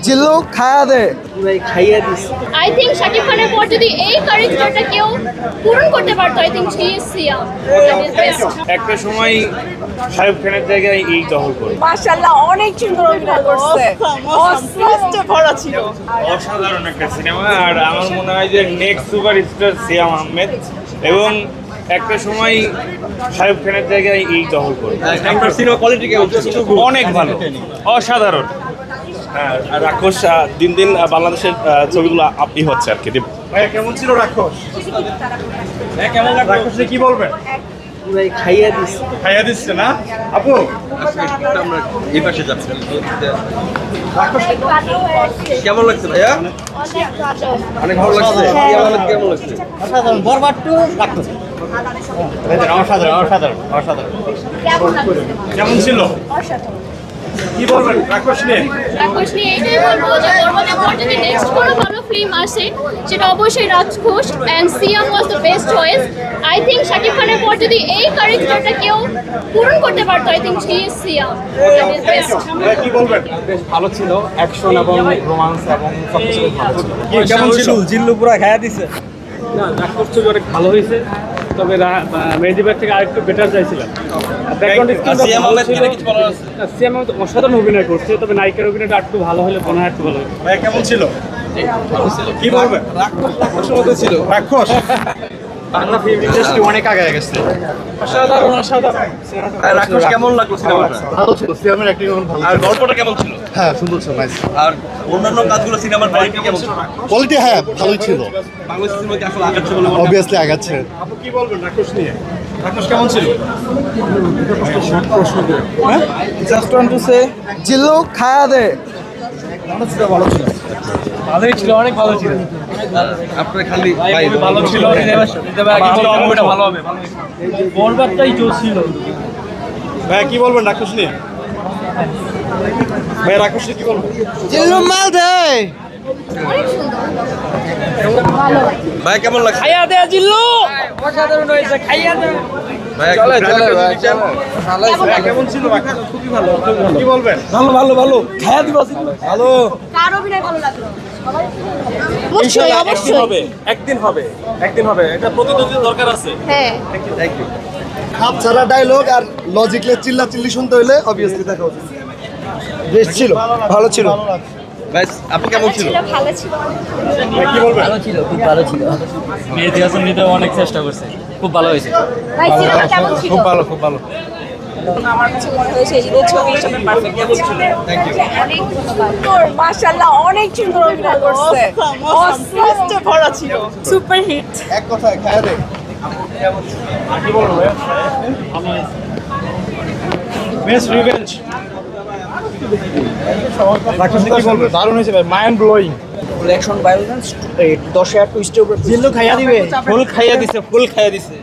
জিল্লু খায়া দে পুরাই খাইয়া দিছে। আই থিংক শাকিব খানের পর যদি এই ক্যারেক্টারটা কেউ পূরণ করতে পারতো, আই থিংক হি ইজ সিয়াম। একটা সময় শাকিব খানের জায়গায় এই দখল করে। মাশাআল্লাহ অনেক সুন্দর অভিনয় করছে, অস্পষ্টে ভরা ছিল। অসাধারণ একটা সিনেমা। আর আমার মনে হয় যে নেক্সট সুপারস্টার সিয়াম আহমেদ, এবং একটা সময় শাকিব খানের জায়গায় এই দখল করে। আপনার সিনেমা কোয়ালিটি কেমন ছিল? অনেক ভালো, অসাধারণ। হ্যাঁ, আর রাক্ষস দিন দিন বাংলাদেশের ছবিগুলো আপনি হচ্ছে আর কি। ভাইয়া কেমন ছিল রাক্ষস? কেমন রাক্ষসে কি বলবেন? পুরাই খাইয়া দিছে। খাইয়া দিচ্ছে না আপু? আমরা এই পাশে যাচ্ছি। কেমন লাগছে ভাইয়া? অনেক ভালো লাগছে। কেমন লাগছে? অসাধারণ। বরবাদ টু রাক্ষস অসাধারণ। কেমন ছিল? কি বলবেন রাক্ষস নিয়ে? রাক্ষস নিয়ে এটাই বলবো যে বরবাদের পর যদি নেক্সট কোনো ভালো ফিল্ম আসে, সেটা অবশ্যই রাক্ষস, and Siam was the best choice. I think Shakib খানের পর যদি এই ক্যারেক্টারটা কেউ পূরণ করতে পারতো, I think he is Siam. Best. ভাইয়া কি বলবেন? ভালো ছিল, অ্যাকশন এবং রোমান্স এবং সবকিছু ভালো ছিল। কেমন ছিল? জিল্লু পুরা খাইয়া দিছে। না, রাক্ষস ছবি অনেক ভালো হয়েছে, তবে মেহেদী ভাই থেকে আরেকটু বেটার চাইছিলাম। সিয়াম আহমেদ নিয়ে কিছু বলার আছে? সিয়াম আহমেদ অসাধারণ অভিনয় করছে, তবে নায়িকার অভিনয়টা একটু ভালো হলে মনে হয় একটু ভালো হতো। ভাইয়া কেমন ছিল? কি বলবেন? রাক্ষসের মতো ছিল। রাক্ষস বাংলা ফিল্ম ইন্ডাস্ট্রি অনেক আগে গেছে। অসাধারণ। রাক্ষস কেমন লাগলো সিনেমাটা? ভালো ছিল, সিয়ামের অ্যাক্টিং ভালো। আর গল্পটা কেমন ছিল? হ্যাঁ, সুন্দর ছিল, নাইস। আর অন্যান্য কাজগুলো সিনেমার কোয়ালিটি কেমন ছিল? কোয়ালিটি হ্যাঁ ভালোই ছিল, বাংলাদেশ সিনেমা কি আসলে আগাচ্ছে বলে মনে হয়? অবভিয়াসলি আগাচ্ছে। আপু কি বলবেন রাক্ষস নিয়ে? রাক্ষস কেমন ছিল? জাস্ট ওয়ান্ট টু সে জিল্লু খায়া দে। ভালোই ছিল, অনেক ভালো ছিল। আপনার খালি ভাই ভালো ছিল, ভালো হবে। বরবাদটাই জোর ছিল। ভাইয়া কি বলবেন রাক্ষস নিয়ে? ভাইয়া রাক্ষস নিয়ে কি বলবেন? জিল্লু মাল দে। ভাই কেমন লাগছে? খাইয়া দে জিল্লু, অসাধারণ হয়েছে। খাইয়া দে। ভাই চলে ভাইয়া কেমন ছিল রাক্ষস? খুবই ভালো। কি বলবেন? ভালো খাইয়া দিবা জিল্লু। ভালো। কার অভিনয় ভালো লাগলো? অবশ্যই অবশ্যই। একদিন হবে। এটা প্রতিদ্বন্দ্বী দরকার আছে। হ্যাঁ, হাত ছাড়া ডায়লগ আর লজিকলে চিল্লা চিল্লি শুনতে হইলে অবভিয়াসলি দেখা উচিত। বেশ ছিল, ভালো ছিল। ভাই আপু কেমন ছিল? ভালো ছিল। ভাইয়া কি বলবেন? মেহেদী হাসান নিতে অনেক চেষ্টা করছে, খুব ভালো হয়েছে। ভাই সিনেমা কেমন ছিল? খুব ভালো। আমার কাছে মনে হয়েছে এই ছবি হিসেবে পারফেক্ট ছিল। অনেক সুন্দর, মাশাআল্লাহ অনেক সুন্দর অভিনয় করছে, অস্পষ্টে ভরা ছিল। Super hit. এক কথায় খায়া দে। কি বলবেন ভাইয়া? Best revenge. রাক্ষস নিয়ে কি বলবেন? দারুণ হয়েছে ভাই, মাইন্ড ব্লোয়িং। অ্যাকশন ভায়োলেন্স 10 টুইস্টের উপরে জিল্লু খাইয়া দিবে, ফুল খাইয়া দিছে।